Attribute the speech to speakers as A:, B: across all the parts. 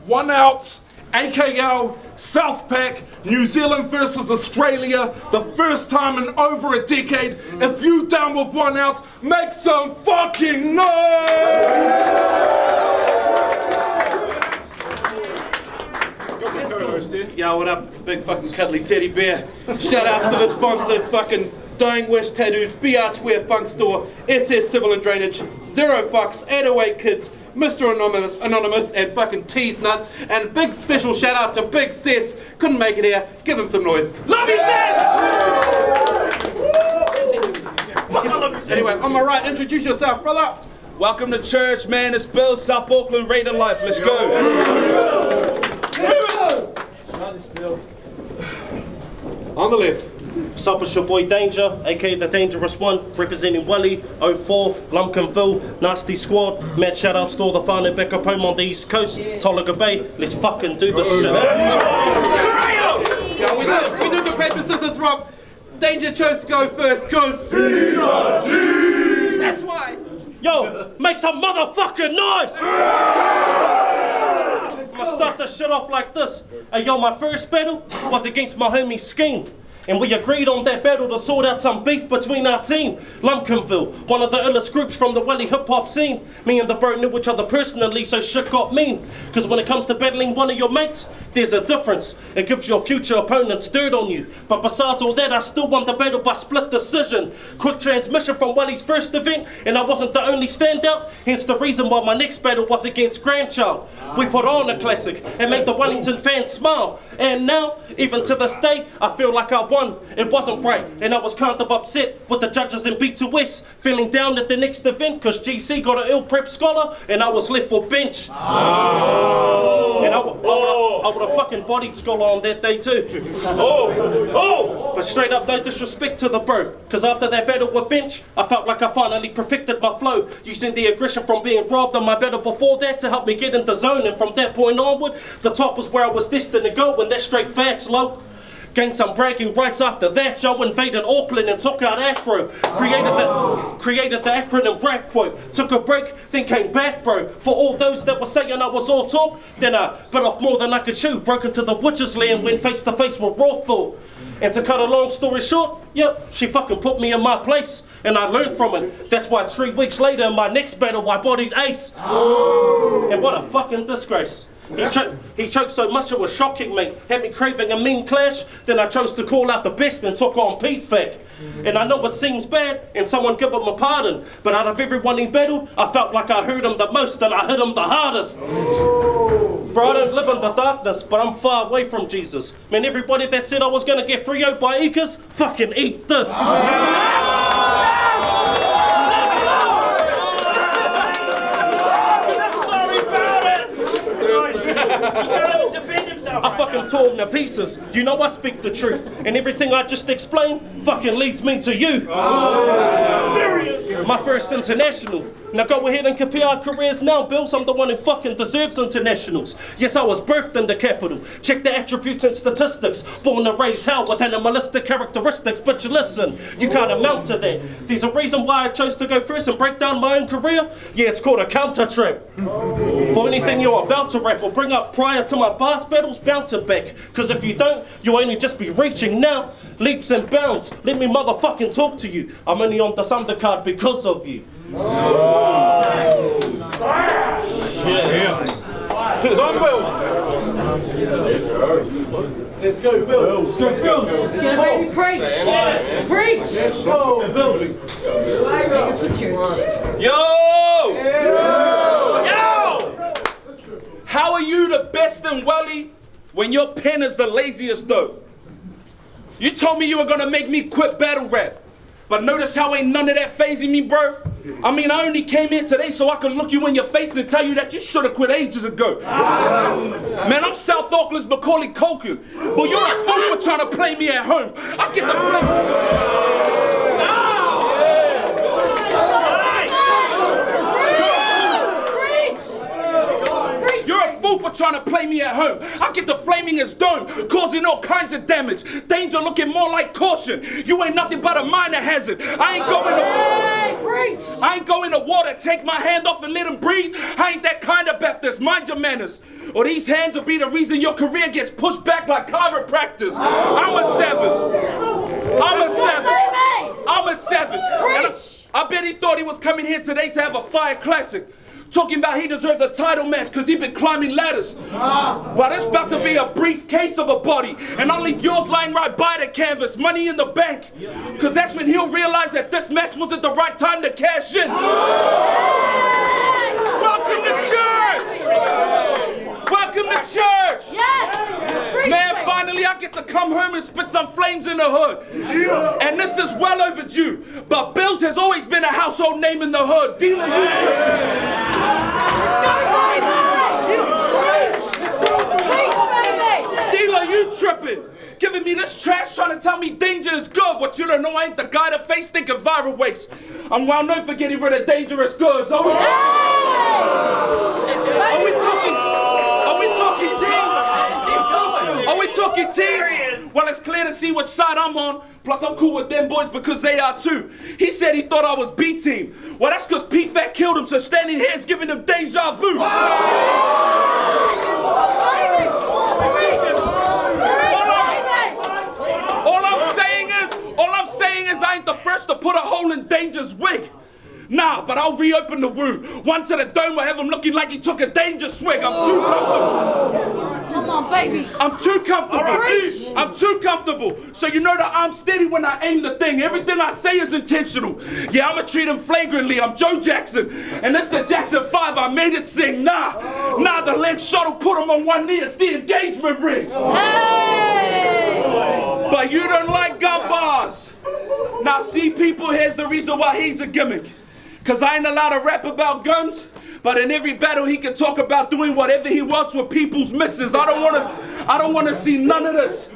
A: 1Outs Akl, Soufpac, New Zealand versus Australia, the first time in over a decade. If you down with 1Outs, make some fucking noise!
B: Yo, what up? It's a big fucking cuddly teddy bear. Shout out to the sponsors, fucking Dying Wish Tattoos, B Archwear Funk Store, SS Civil and Drainage, Zero Fucks, 808 Kids, Mr. Anonymous, and fucking Tease Nuts. And big special shout out to Big Cess. Couldn't make it here. Give him some noise. Love you, Cess! Anyway, on my right, introduce yourself, brother.
C: Welcome to church, man. It's Billz, South Auckland, Raider Life. Let's go.
B: On the left.
D: What's up, it's your boy Daynjah, aka the Dangerous One, representing Welly, 04, Lumpkinville, Nasty Squad. Mad shout outs to all the whānau back up home on the East Coast, Tolaga Bay. Let's fucking do this shit.
B: Yeah, we did the paper, scissors, rock. Daynjah chose to go first, cause that's why.
D: Yo, make some motherfucking noise! I'm gonna start this shit off like this. Hey yo, my first battle was against my homie Scheme. And we agreed on that battle to sort out some beef between our team. Lumpkinville, one of the illest groups from the Welly hip hop scene. Me and the bro knew each other personally, so shit got mean. Cause when it comes to battling one of your mates, there's a difference. It gives your future opponents dirt on you. But besides all that, I still won the battle by split decision. Quick transmission from Welly's first event, and I wasn't the only standout. Hence the reason why my next battle was against Grandchild. We put on a classic and made the Wellington fans smile. And now, even to this day, I feel like I won. It wasn't right, and I was kind of upset with the judges in B2S, feeling down at the next event because GC got an ill prep scholar and I was left for bench. And I would have fucking bodied scholar on that day too. But straight up, no disrespect to the bro, because after that battle with bench, I felt like I finally perfected my flow, using the aggression from being robbed on my battle before that to help me get in the zone. And from that point onward, the top was where I was destined to go, and that's straight facts, low. Gained some bragging rights after that. Yo, invaded Auckland and took out Acro. Created the acronym rap quote. Took a break, then came back, bro. For all those that were saying I was all talk, then I bit off more than I could chew. Broke into the witch's land, went face to face with Raw Thought. And to cut a long story short, yep, she fucking put me in my place, and I learned from it. That's why 3 weeks later in my next battle I bodied Ace. And what a fucking disgrace. He choked so much it was shocking me, had me craving a mean clash. Then I chose to call out the best and took on P-Fac. And I know it seems bad, and someone give him a pardon, but out of everyone he battled, I felt like I hurt him the most and I hit him the hardest. Bro, I don't live in the darkness, but I'm far away from Jesus. Man, everybody that said I was gonna get 3-0 by Ekas, fucking eat this. I fucking tore him to pieces. You know I speak the truth, and everything I just explained fucking leads me to you. There he is. My first international. Now go ahead and compare our careers now, Billz. I'm the one who fucking deserves internationals. Yes, I was birthed in the capital. Check the attributes and statistics. Born to raise hell with animalistic characteristics. But you listen, you can't amount to that. There's a reason why I chose to go first and break down my own career. Yeah, it's called a counter trap. For anything you're about to rap or bring up prior to my boss battles, bounce it back. Cause if you don't, you'll only just be reaching now. Leaps and bounds. Let me motherfucking talk to you. I'm only on this undercard because of you.
A: It's on Billz.
D: Let's go, Billz. Let's go, Billz.
E: Let's go, baby. Preach. Preach.
D: Let's go, Billz.
E: Take us with you.
C: Yo! How are you the best in Welly when your pen is the laziest though? You told me you were gonna make me quit battle rap, but notice how ain't none of that phasing me, bro. I mean, I only came here today so I could look you in your face and tell you that you should have quit ages ago. Man, I'm South Auckland's Macaulay Culkin, but you're a fool for trying to play me at home. I get the flame. For trying to play me at home. I get the flaming as dome, causing all kinds of damage. Danger looking more like caution. You ain't nothing but a minor hazard. I ain't going to water, take my hand off and let him breathe. I ain't that kind of Baptist. Mind your manners. or these hands will be the reason your career gets pushed back like chiropractors. I'm a savage. I'm a savage. I'm a savage. And I bet he thought he was coming here today to have a fire classic. Talking about he deserves a title match because he's been climbing ladders. Well, this about to be a briefcase of a body, and I'll leave yours lying right by the canvas, money in the bank. Because that's when he'll realize that this match wasn't the right time to cash in. Welcome to church! Welcome to church!
E: Yes!
C: Man, finally I get to come home and spit some flames in the hood. And this is well overdue. But Billz has always been a household name in the hood. Dealer, you tripping. Dealer, you tripping. Giving me this trash trying to tell me Daynjah is good. What you don't know, I ain't the guy to face thinking viral waste. I'm well known for getting rid of dangerous goods. Are we talking teams? Are we talking teams? Well, it's clear to see which side I'm on. Plus, I'm cool with them boys because they are too. He said he thought I was B-team. Well, that's because P-Fat killed him, so standing here is giving him deja vu. All I'm saying is I ain't the first to put a hole in Daynjah's wig. Nah, but I'll reopen the wound. One to the dome will have him looking like he took a Daynjah swig. I'm too comfortable.
E: Come on, baby.
C: I'm too comfortable.
E: Right.
C: I'm too comfortable. So you know that I'm steady when I aim the thing. Everything I say is intentional. Yeah, I'ma treat him flagrantly. I'm Joe Jackson. And that's the Jackson 5. I made it sing. Nah, the leg shuttle put him on one knee. It's the engagement ring.
E: Hey!
C: But you don't like gun bars. Now see, people, here's the reason why he's a gimmick. Cause I ain't allowed to rap about guns, but in every battle he can talk about doing whatever he wants with people's misses. I don't wanna see none of this.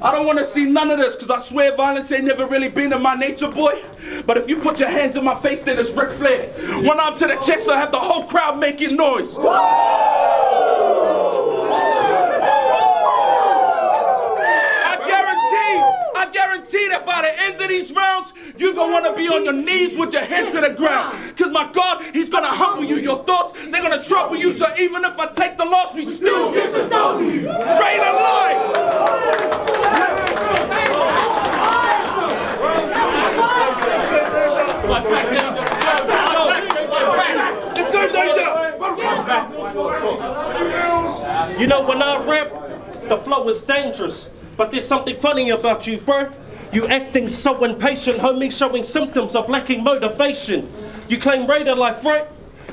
C: I don't wanna see none of this, cause I swear violence ain't never really been in my nature, boy. But if you put your hands in my face, then it's Ric Flair. One arm to the chest, I'll have the whole crowd making noise. I guarantee that by the end of these rounds, you're gonna wanna be on your knees with your head to the ground. Cause my God, he's gonna humble you. Your thoughts, they're gonna trouble you. So even if I take the loss, we still get the W. Reign of life! Let's go, Daynjah!
D: You know, when I rap, the flow is dangerous. But there's something funny about you, bro. You acting so impatient, homie, showing symptoms of lacking motivation. You claim raider life, right?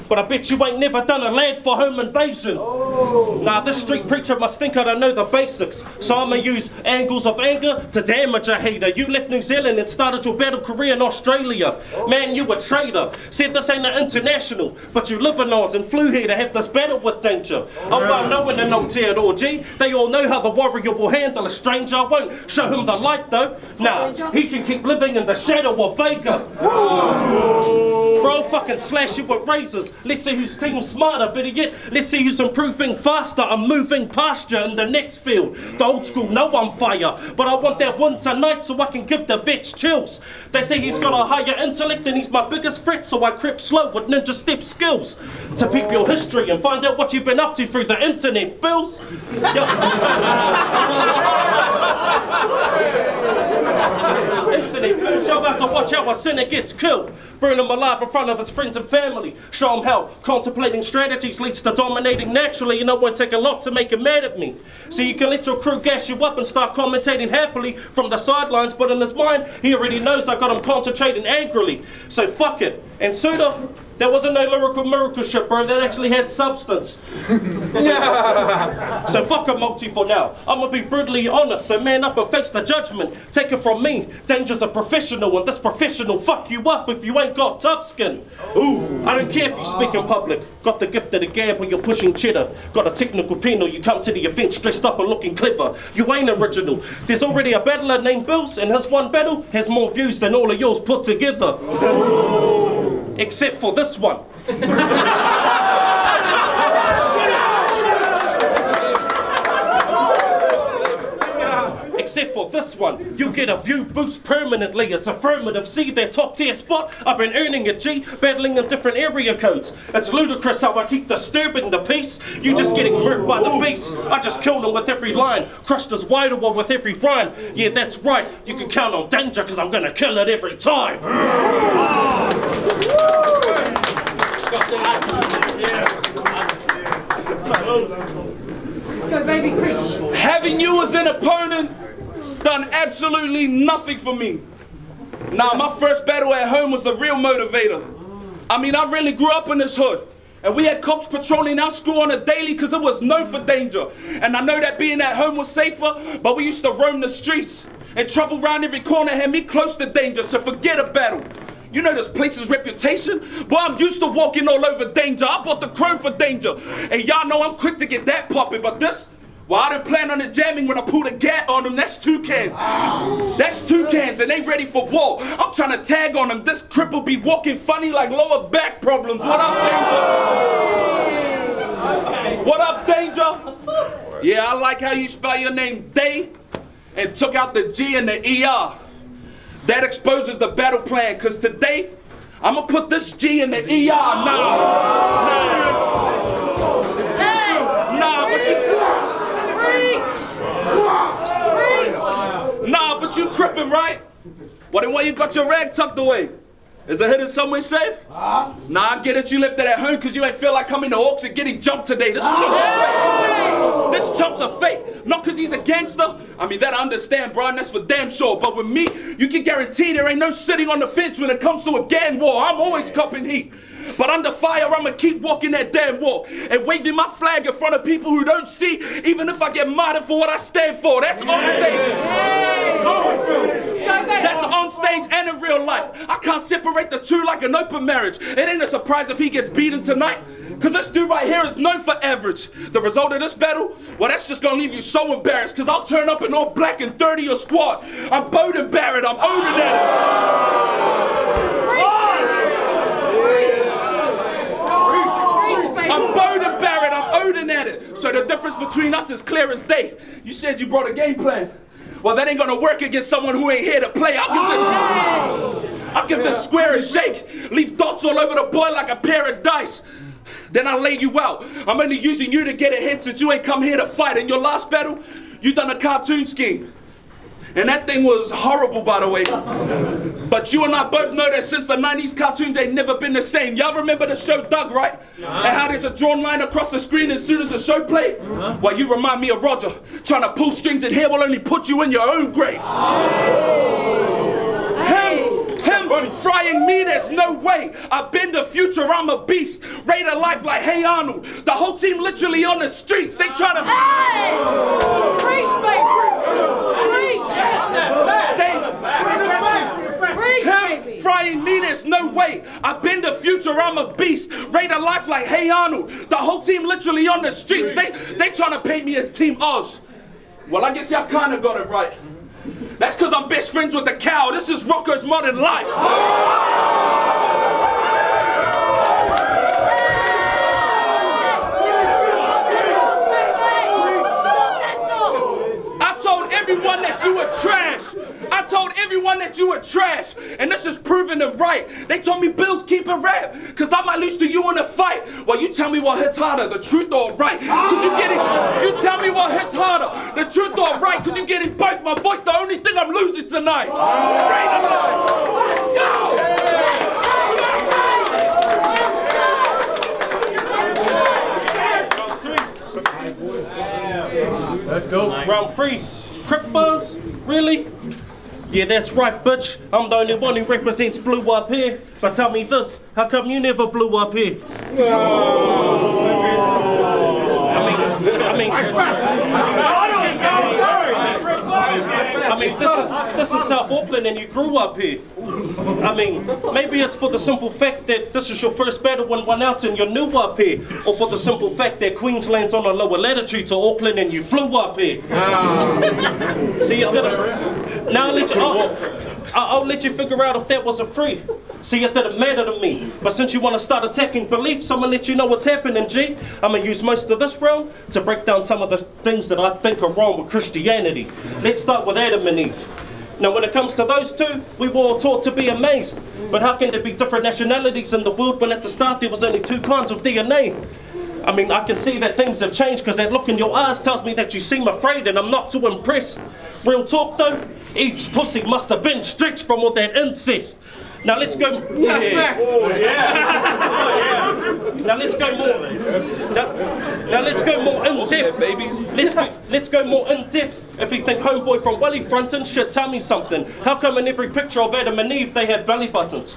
D: But I bet you ain't never done a land for home invasion. Nah, this street preacher must think I don't know the basics. So I'ma use angles of anger to damage a hater. You left New Zealand and started your battle career in Australia. Man, you a traitor. Said this ain't an international, but you live in Oz and flew here to have this battle with Daynjah. I'm well known in no tear at all, G. They all know how the warrior will handle a stranger. I won't show him the light though. Nah, he can keep living in the shadow of Vega. Bro, fucking slash you with razors. Let's see whose team's smarter, better yet, let's see who's improving faster and moving past you in the next field. The old school know I'm fire, but I want that one tonight so I can give the vets chills. They say he's got a higher intellect and he's my biggest threat, so I creep slow with ninja step skills. To peep your history and find out what you've been up to through the internet, Billz. Internet Billz, y'all about to watch how a sinner gets killed. Burn him alive in front of his friends and family. Show him how contemplating strategies leads to dominating naturally, and it won't take a lot to make him mad at me. So you can let your crew gas you up and start commentating happily from the sidelines, but in his mind, he already knows I got him concentrating angrily. So fuck it. And sooner, there wasn't no lyrical miracle shit, bro. That actually had substance. So fuck a multi for now. I'm gonna be brutally honest, so man up and face the judgment. Take it from me, Daynjah's a professional, and this professional fuck you up if you ain't got tough skin. Ooh, I don't care if you speak in public. Got the gift of the gab when you're pushing cheddar. Got a technical pen or you come to the event dressed up and looking clever. You ain't original. There's already a battler named Billz, and his one battle has more views than all of yours put together. Except for this one. except for this one. You get a view boost permanently. It's affirmative. See that top tier spot? I've been earning it, G, battling in different area codes. It's ludicrous how I keep disturbing the peace. You just getting murked by the beast. I just killed him with every line, crushed his wider one with every rhyme. Yeah, that's right. You can count on Daynjah, cause I'm gonna kill it every time.
E: Let's go, baby, preach.
C: Having you as an opponent done absolutely nothing for me. Nah, my first battle at home was the real motivator. I mean, I really grew up in this hood. And we had cops patrolling our school on a daily because it was known for danger. And I know that being at home was safer, but we used to roam the streets. And trouble round every corner had me close to danger, so forget a battle. You know this place's reputation? Boy, I'm used to walking all over Daynjah. I bought the chrome for Daynjah. And y'all know I'm quick to get that popping, but this, well, I didn't plan on it jamming when I pulled a gat on them. That's 2 cans. That's 2 cans, and they ready for war. I'm trying to tag on them. This cripple be walking funny like lower back problems. What up, Daynjah? What up, Daynjah? Yeah, I like how you spell your name, Day, and took out the G and the ER. That exposes the battle plan, because today, I'm going to put this G in the ER. Nah, but you crippin', right? Well, then why you got your rag tucked away? Is it hidden somewhere safe? Nah, I get it, you left it at home because you ain't feel like coming to Hawks and getting jumped today. This chump's a fake. This chump's a fake. Not because he's a gangster. I mean, that I understand, bro, and that's for damn sure. But with me, you can guarantee there ain't no sitting on the fence when it comes to a gang war. I'm always cupping heat. But under fire, I'ma keep walking that damn walk and waving my flag in front of people who don't see, even if I get martyred for what I stand for. That's on stage. That's on stage and in real life. I can't separate the two like an open marriage. It ain't a surprise if he gets beaten tonight, because this dude right here is known for average. The result of this battle, well, that's just gonna leave you so embarrassed, because I'll turn up in all black and 30 your squad. I'm Bowden Barrett, I'm Odin at it. I'm Bowden Barrett, I'm Odin at it. So the difference between us is clear as day. You said you brought a game plan. Well, that ain't gonna work against someone who ain't here to play. I'll give this square a shake. Leave dots all over the boy like a pair of dice. Then I'll lay you out. I'm only using you to get ahead since you ain't come here to fight. In your last battle, you done a cartoon scheme. And that thing was horrible, by the way. But you and I both know that since the 90s, cartoons ain't never been the same. Y'all remember the show Doug, right? And how there's a drawn line across the screen as soon as the show played? Well, you remind me of Roger. Trying to pull strings in here will only put you in your own grave. Him frying me, there's no way. I've been the future, I'm a beast. Raider life like Hey Arnold. The whole team literally on the streets. They trying to...
E: Preach, baby!
C: Him frying me, there's no way. I've been the future, I'm a beast. Raider life like Hey Arnold. The whole team literally on the streets. They trying to paint me as Team Oz. Well, I guess y'all kind of got it right. That's because I'm best friends with the cow. This is Rocco's Modern Life. I told everyone that you were trash. I told everyone that you were trash. And this is proving them right. They told me Billz keep a rap, because I might lose to you in a fight. Well, you tell me what hits harder, the truth or right. Because you tell me what hits harder, the truth or right. Because you're getting both. My voice, the only thing I'm losing tonight.
D: Let's go. Round 3. Crip Buzz? Really? Yeah, that's right, bitch. I'm the only one who represents blue up here. But tell me this, how come you never blew up here? I mean, this is South Auckland and you grew up here. I mean, maybe it's for the simple fact that this is your first battle in 1Outs and you're new up here. Or for the simple fact that Queensland's on a lower latitude to Auckland and you flew up here. See, you didn't. Now I'll let you figure out if that was a free. See, it didn't matter to me. But since you want to start attacking beliefs, I'm going to let you know what's happening, G. I'm going to use most of this round to break down some of the things that I think are wrong with Christianity. Let's start with Adam and Eve. Now, when it comes to those two, we were all taught to be amazed. But how can there be different nationalities in the world when at the start there was only 2 kinds of DNA? I mean, I can see that things have changed because that look in your eyes tells me that you seem afraid and I'm not too impressed. Real talk though, Eve's pussy must have been stretched from all that incest. Now let's go. Yeah. Oh, yeah. Now let's go more. Now let's go more in depth, babies. Let's go more in depth. If you think homeboy from Welly frontin', shit, tell me something. How come in every picture of Adam and Eve they have belly buttons?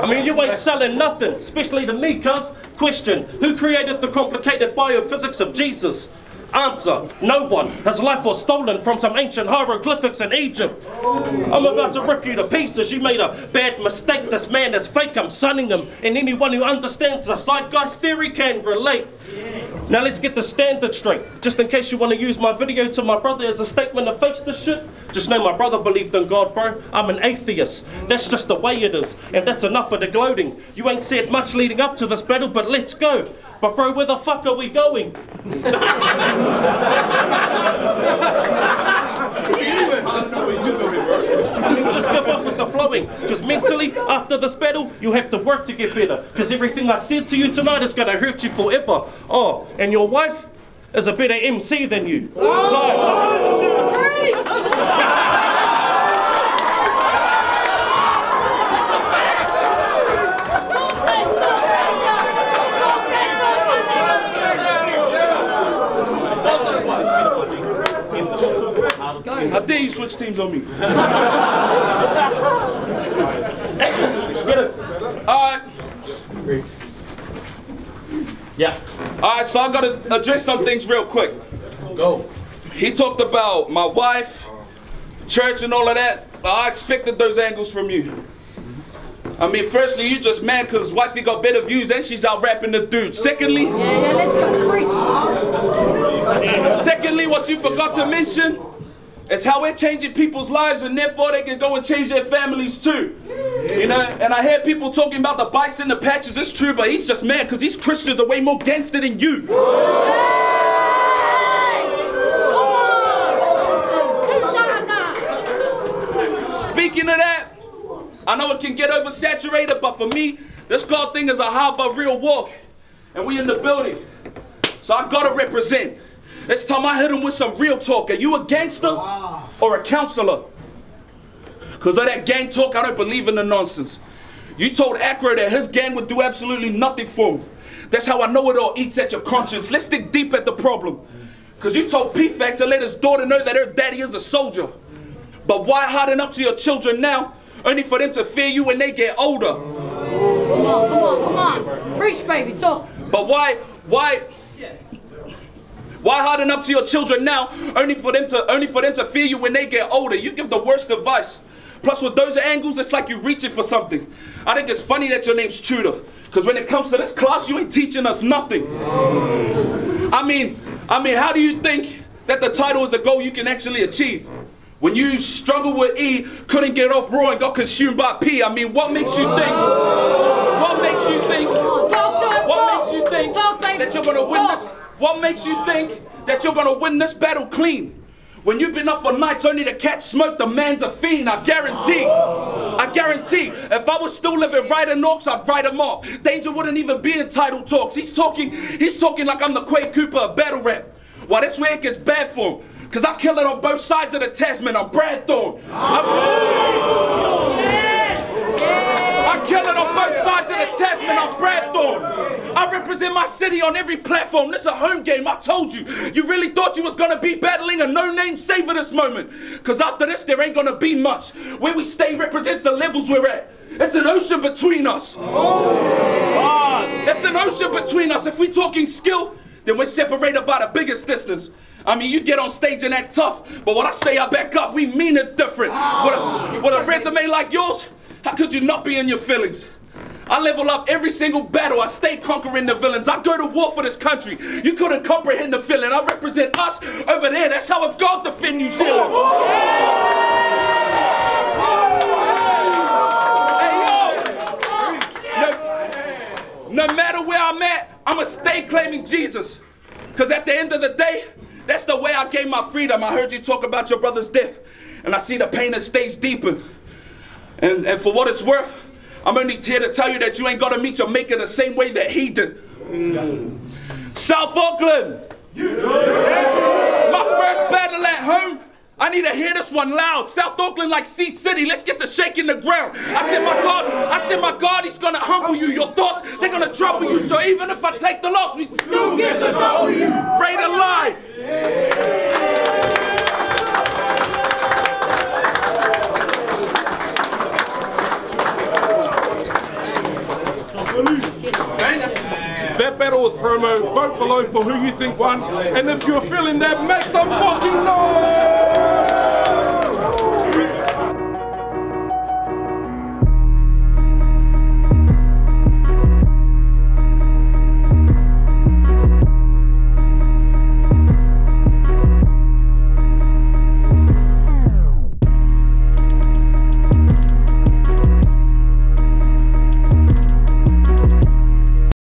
D: I mean, you ain't selling nothing, especially to me, cuz. Question, who created the complicated biophysics of Jesus? Answer, no one. His life was stolen from some ancient hieroglyphics in Egypt. I'm about to rip you to pieces. You made a bad mistake. This man is fake. I'm sunning him. And anyone who understands the zeitgeist theory can relate. Now let's get the standard straight. Just in case you want to use my video to my brother as a statement to face this shit, just know my brother believed in God, bro. I'm an atheist. That's just the way it is. And that's enough of the gloating. You ain't said much leading up to this battle, but let's go. But bro, where the fuck are we going? Just give up with the flowing. Just mentally, after this battle, you have to work to get better. Because everything I said to you tonight is going to hurt you forever. Oh, and your wife is a better MC than you.
C: How dare you switch teams on me? Alright.
D: Yeah.
C: Alright, so I gotta address some things real quick.
D: Go.
C: He talked about my wife, church and all of that. I expected those angles from you. I mean, firstly, you just mad because wifey got better views and she's out rapping the dude. Secondly,
E: let's go preach.
C: Secondly, what you forgot to mention is how we're changing people's lives and therefore they can go and change their families too. You know, and I hear people talking about the bikes and the patches. It's true, but he's just mad because these Christians are way more gangster than you. Speaking of that, I know it can get oversaturated, but for me, this God thing is a how but real walk. And we in the building. So I gotta represent. This time I hit him with some real talk. Are you a gangster or a counselor? Because of that gang talk, I don't believe in the nonsense. You told Akl that his gang would do absolutely nothing for him. That's how I know it all eats at your conscience. Let's dig deep at the problem. Because you told P-Fac to let his daughter know that her daddy is a soldier. But why harden up to your children now, only for them to fear you when they get older?
E: Come on. Preach, baby, talk.
C: But why harden up to your children now, only for them to fear you when they get older? You give the worst advice. Plus with those angles, it's like you're reaching for something. I think it's funny that your name's Tutor, because when it comes to this class, you ain't teaching us nothing. I mean, how do you think that the title is a goal you can actually achieve? When you struggled with E, couldn't get off raw and got consumed by P. I mean, what makes you think? What makes you think? What makes you think that you're gonna win this? What makes you think that you're gonna win this battle clean? When you've been up for nights only to catch smoke, the man's a fiend, I guarantee. I guarantee, if I was still living right in Norks, I'd write him off. Daynjah wouldn't even be in title talks. He's talking like I'm the Quake Cooper of battle rap. Well, that's where it gets bad for him. Cause I kill it on both sides of the Tasman. I'm Brad Thorne. I kill it on both sides of the Tasman. I'm Brad Thorne. I represent my city on every platform. This is a home game. I told you. You really thought you was gonna be battling a no-name saver this moment. Cause after this, there ain't gonna be much. Where we stay represents the levels we're at. It's an ocean between us. It's an ocean between us. If we're talking skill, then we're separated by the biggest distance. I mean, you get on stage and act tough, but when I say I back up, we mean it different. With a resume like yours, how could you not be in your feelings? I level up every single battle. I stay conquering the villains. I go to war for this country. You couldn't comprehend the feeling. I represent us over there. That's how a God defend you, feeling. Jesus. Because at the end of the day, that's the way I gained my freedom. I heard you talk about your brother's death, and I see the pain that stays deeper. And for what it's worth, I'm only here to tell you that you ain't got to meet your maker the same way that he did. South Auckland! My first battle at home, I need to hear this one loud. South Auckland like Sea City, let's get the shake in the ground. I said, my God, he's gonna humble you. Your thoughts, they're gonna trouble you. So even if I take the loss, we still get the W. Raider life.
A: That battle was promo. Vote below for who you think won. And if you're feeling that, make some fucking noise!